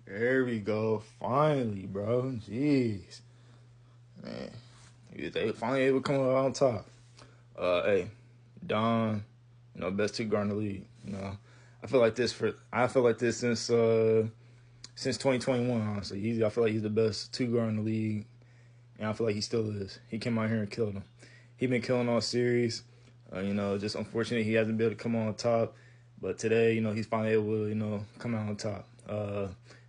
There we go. Finally, bro. Jeez. Man. They finally able to come out on top. Hey, Don, best two guard in the league. I feel like this since 2021, honestly. I feel like he's the best two guard in the league. And I feel like he still is. He came out here and killed him. He been killing all series. Just unfortunate he hasn't been able to come on top. But today, he's finally able to, come out on top.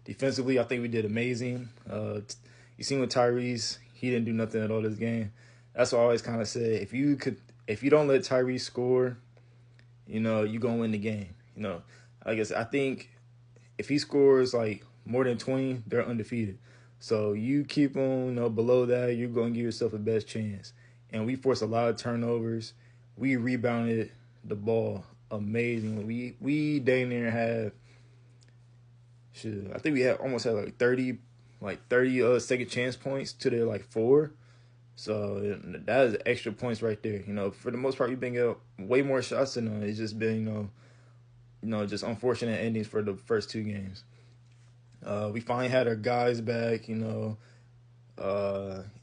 Defensively, I think we did amazing. You seen with Tyrese, he didn't do nothing at all this game. That's what I always kind of say. If you don't let Tyrese score, you gonna win the game. I think if he scores like more than 20, they're undefeated. So you keep on, below that, you're gonna give yourself a best chance. And we forced a lot of turnovers. We rebounded the ball amazingly. We dang near had, I think we almost had like 30 second chance points to their like 4. So that is extra points right there. For the most part, we've been getting way more shots than them. It's just been, just unfortunate endings for the first 2 games. We finally had our guys back, and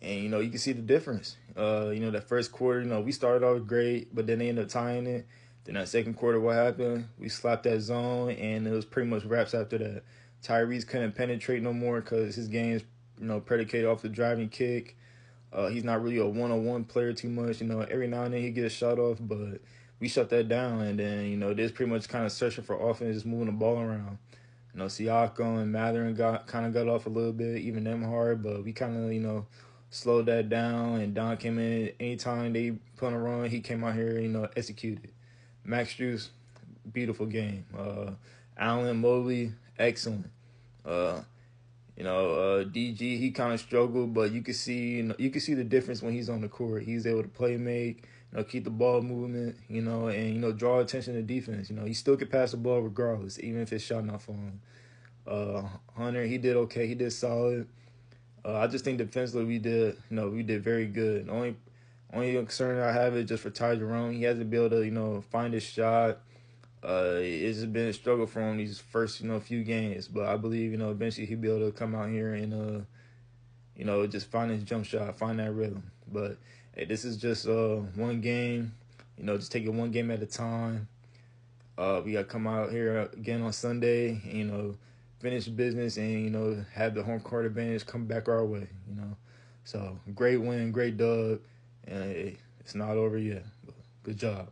you can see the difference. That first quarter, we started off great, but then they ended up tying it. Then that second quarter, what happened? We slapped that zone, and it was pretty much wraps after that. Tyrese couldn't penetrate no more because his game is, predicated off the driving kick. He's not really a one-on-one player too much. Every now and then he gets a shot off, but we shut that down. And then, they're pretty much kind of searching for offense, just moving the ball around. Siakam and Mathurin got off a little bit, even them hard, but we kind of, slowed that down. And Don came in. Anytime they put on a run, he came out here, executed. Max Strus, beautiful game. Allen Mobley, excellent. DG, he kind of struggled, but you can see the difference when he's on the court. He's able to play make, keep the ball movement, and draw attention to defense. He still could pass the ball regardless, even if his shot not falling. Hunter, he did okay. He did solid. I just think defensively we did very good. The only concern I have is just for Ty Jerome. He hasn't been able to, find his shot. It's been a struggle for him these first, few games. But I believe, eventually he'll be able to come out here and, just find his jump shot, find that rhythm. But hey, this is just one game. Just take it one game at a time. We got to come out here again on Sunday, and, finish business and, have the home court advantage come back our way, So, great win, great dub. And hey, it's not over yet. But good job.